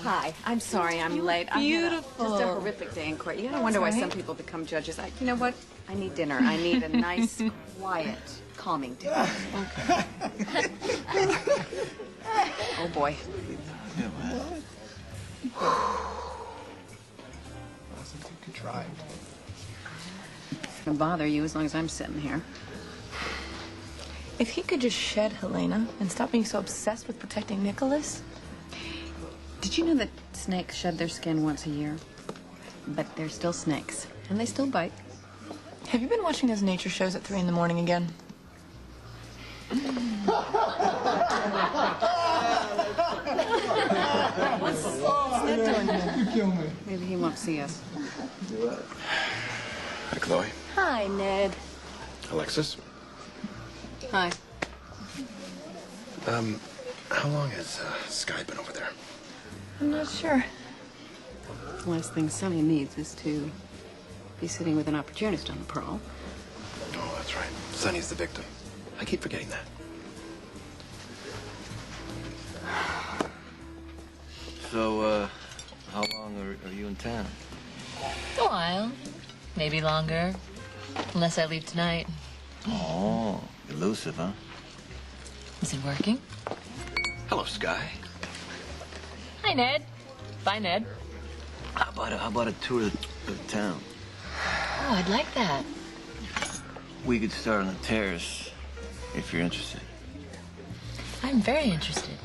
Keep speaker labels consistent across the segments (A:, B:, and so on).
A: Hi. I'm sorry I'm late.
B: Beautiful.
A: Just a horrific day in court. You gotta wonder why some people become judges. You know what? I need dinner. I need a nice, quiet, calming dinner. Okay. Oh, boy.
C: Yeah, what?
D: Wasn't too contrived.
A: It's gonna bother you as long as I'm sitting here.
B: If he could just shed Helena and stop being so obsessed with protecting Nicholas.
A: Did you know that snakes shed their skin once a year? But they're still snakes, and they still bite.
B: Have you been watching those nature shows at 3 in the morning again? What's Ned doing here?
D: You kill me.
A: Maybe he won't see us.
D: Do what?
C: Hi, Chloe.
B: Hi, Ned.
C: Alexis.
A: Hi.
C: How long has Sky been over there?
B: I'm not sure.
A: The last thing Sonny needs is to be sitting with an opportunist on the prowl.
C: Oh, that's right. Sonny's the victim. I keep forgetting that.
E: So, how long are you in town?
F: A while. Maybe longer. Unless I leave tonight.
E: Oh, elusive, huh?
F: Is it working?
E: Hello, Sky.
F: Hi, Ned. Bye, Ned.
E: How about a tour of the town?
F: Oh, I'd like that.
E: We could start on the terrace, if you're interested.
F: I'm very interested.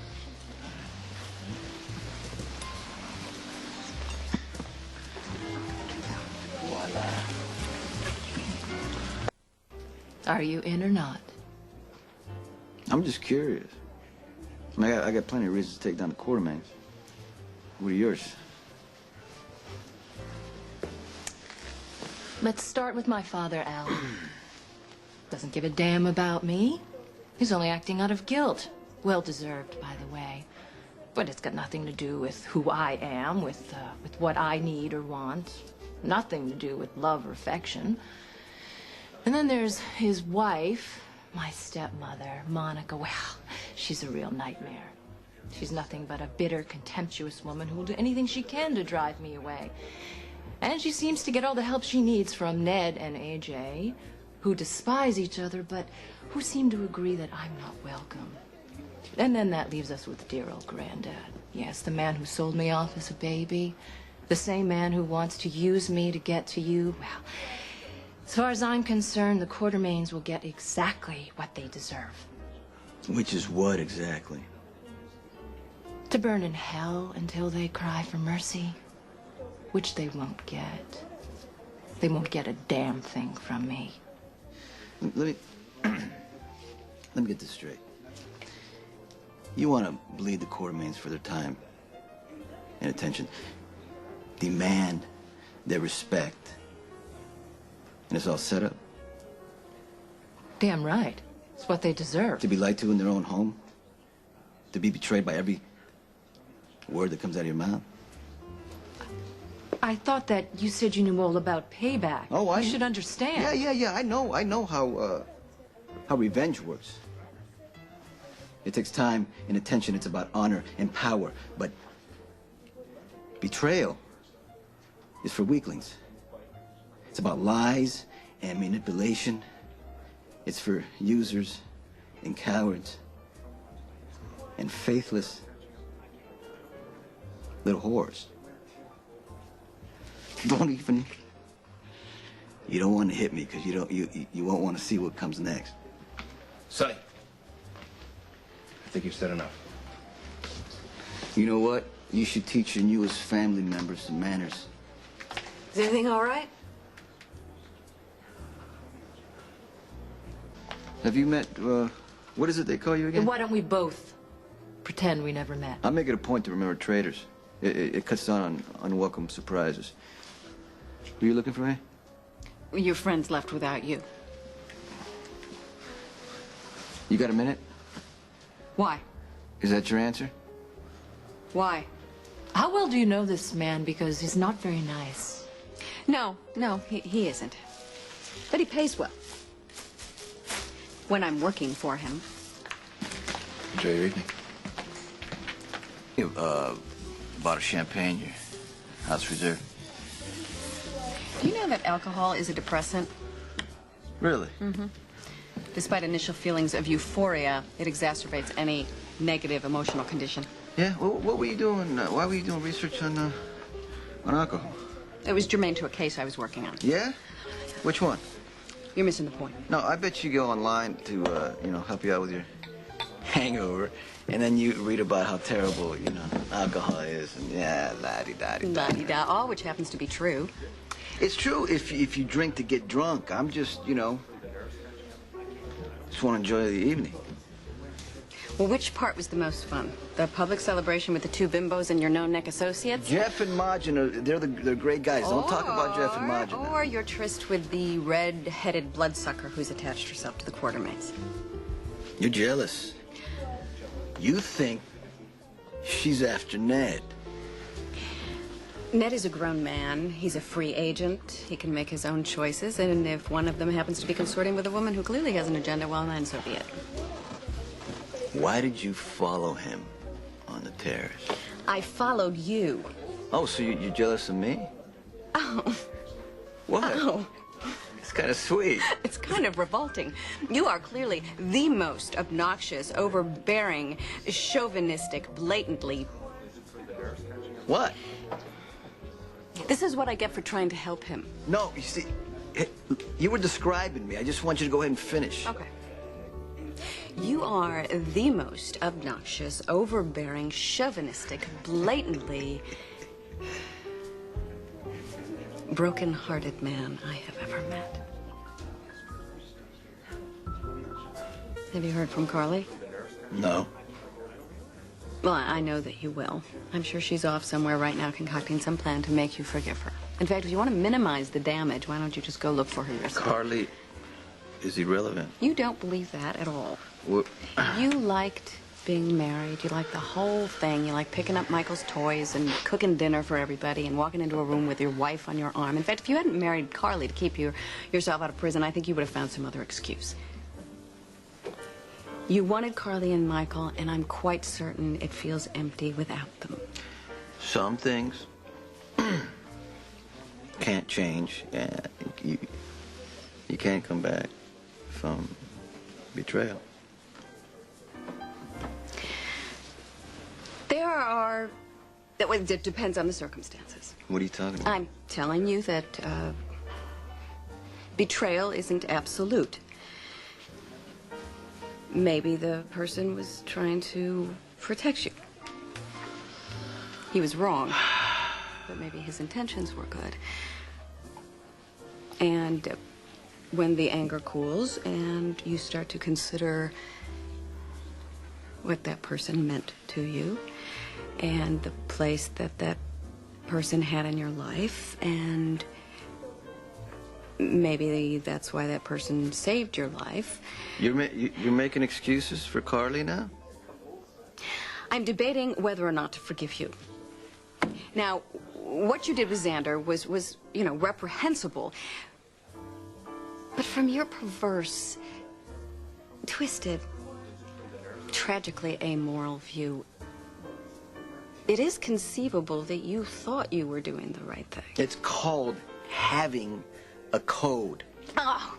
F: Are you in or not?
E: I'm just curious. I got plenty of reasons to take down the Quartermains. What are yours?
F: Let's start with my father, Al. Doesn't give a damn about me. He's only acting out of guilt. Well-deserved, by the way. But it's got nothing to do with who I am, with what I need or want. Nothing to do with love or affection. And then there's his wife, my stepmother, Monica. Well, she's a real nightmare. She's nothing but a bitter, contemptuous woman who will do anything she can to drive me away. And she seems to get all the help she needs from Ned and AJ, who despise each other, but who seem to agree that I'm not welcome. And then that leaves us with dear old Granddad. Yes, the man who sold me off as a baby. The same man who wants to use me to get to you. Well, as far as I'm concerned, the Quartermains will get exactly what they deserve.
E: Which is what exactly?
F: To burn in hell until they cry for mercy. Which they won't get. They won't get a damn thing from me.
E: Let me get this straight. You want to bleed the Quartermains for their time and attention. Demand their respect. And it's all set up.
F: Damn right. It's what they deserve.
E: To be lied to in their own home. To be betrayed by every word that comes out of your mouth.
F: I thought that you said you knew all about payback.
E: Oh, I
F: You should understand.
E: Yeah. I know how revenge works. It takes time and attention. It's about honor and power. But betrayal is for weaklings. It's about lies and manipulation. It's for users and cowards and faithless little whores. You don't want to hit me because you won't want to see what comes next.
C: Sonny. I think you've said enough.
E: You know what? You should teach your newest family members some manners.
A: Is everything all right?
E: Have you met, what is it they call you again?
F: Why don't we both pretend we never met?
E: I make it a point to remember traitors. It cuts down on unwelcome surprises. Were you looking for me?
A: Your friends left without you.
E: You got a minute?
A: Why?
E: Is that your answer?
A: Why?
F: How well do you know this man? Because he's not very nice.
A: No, he isn't. But he pays well. When I'm working for him.
C: Enjoy your evening.
E: bottle of champagne. Your house reserved.
A: Do you know that alcohol is a depressant?
E: Really?
A: Despite initial feelings of euphoria, it exacerbates any negative emotional condition.
E: Yeah. What were you doing? Why were you doing research on alcohol?
A: It was germane to a case I was working on.
E: Yeah. Which one?
A: You're missing the point.
E: No, I bet you go online to help you out with your hangover, and then you read about how terrible alcohol is, and yeah, la-di-da-di-da.
A: La-di-da, all which happens to be true.
E: It's true if you drink to get drunk. I'm just just want to enjoy the evening.
A: Well, which part was the most fun? The public celebration with the two bimbos and your no-neck associates?
E: Jeff and Majin, they're great guys. Don't talk about Jeff and Majin.
A: Or your tryst with the red-headed bloodsucker who's attached herself to the quartermates.
E: You're jealous. You think she's after Ned.
A: Ned is a grown man. He's a free agent. He can make his own choices. And if one of them happens to be consorting with a woman who clearly has an agenda, well, then so be it.
E: Why did you follow him on the terrace?
A: I followed you.
E: Oh, so you're jealous of me?
A: Oh.
E: What?
A: Oh.
E: It's kind of sweet.
A: It's kind of revolting. You are clearly the most obnoxious, overbearing, chauvinistic, blatantly...
E: What?
A: This is what I get for trying to help him.
E: No, you see, you were describing me. I just want you to go ahead and finish.
A: Okay. You are the most obnoxious, overbearing, chauvinistic, blatantly broken-hearted man I have ever met. Have you heard from Carly?
E: No.
A: Well, I know that you will. I'm sure she's off somewhere right now concocting some plan to make you forgive her. In fact, if you want to minimize the damage, why don't you just go look for her yourself?
E: Carly is irrelevant.
A: You don't believe that at all.
E: What?
A: You liked being married. You liked the whole thing. You liked picking up Michael's toys and cooking dinner for everybody and walking into a room with your wife on your arm. In fact, if you hadn't married Carly to keep yourself out of prison, I think you would have found some other excuse. You wanted Carly and Michael, and I'm quite certain it feels empty without them.
E: Some things can't change. Yeah, you can't come back from betrayal.
A: There are... It depends on the circumstances.
E: What are you talking about?
A: I'm telling you that betrayal isn't absolute. Maybe the person was trying to protect you. He was wrong, but maybe his intentions were good. And when the anger cools and you start to consider what that person meant to you and the place that that person had in your life, and maybe that's why that person saved your life.
E: You're making excuses for Carly now?
A: I'm debating whether or not to forgive you. Now, what you did with Xander was reprehensible. But from your perverse, twisted, tragically amoral view, it is conceivable that you thought you were doing the right thing.
E: It's called having a code.
A: Oh,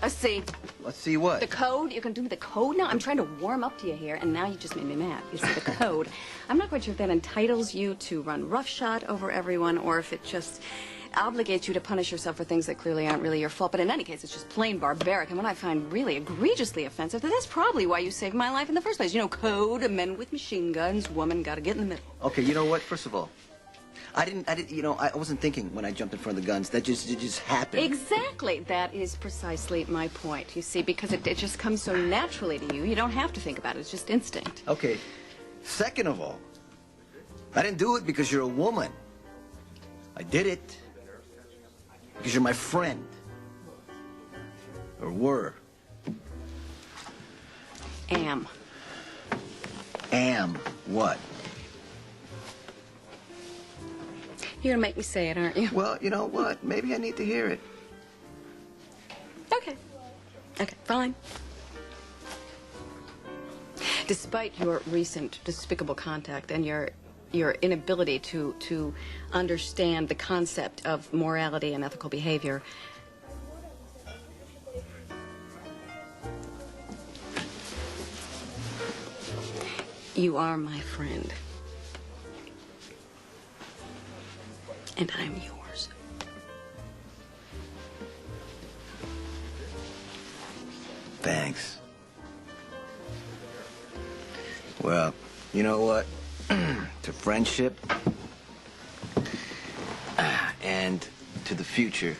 A: let's see.
E: Let's see what?
A: The code? You can do the code now? I'm trying to warm up to you here, and now you just made me mad. You see, the code. I'm not quite sure if that entitles you to run roughshod over everyone, or if it just obligates you to punish yourself for things that clearly aren't really your fault. But in any case, it's just plain barbaric. And what I find really egregiously offensive, that's probably why you saved my life in the first place. Code, men with machine guns, woman gotta get in the middle.
E: Okay, you know what? First of all, I wasn't thinking when I jumped in front of the guns. It just happened.
A: Exactly. That is precisely my point, you see, because it just comes so naturally to you. You don't have to think about it. It's just instinct.
E: Okay. Second of all, I didn't do it because you're a woman. I did it because you're my friend. Or were.
A: Am
E: what?
A: You're gonna make me say it, aren't you?
E: Well, you know what? Maybe I need to hear it.
A: Okay. Okay, fine. Despite your recent despicable contact and your your inability to understand the concept of morality and ethical behavior. You are my friend. And I'm yours.
E: Thanks. Well, you know what? To friendship and to the future,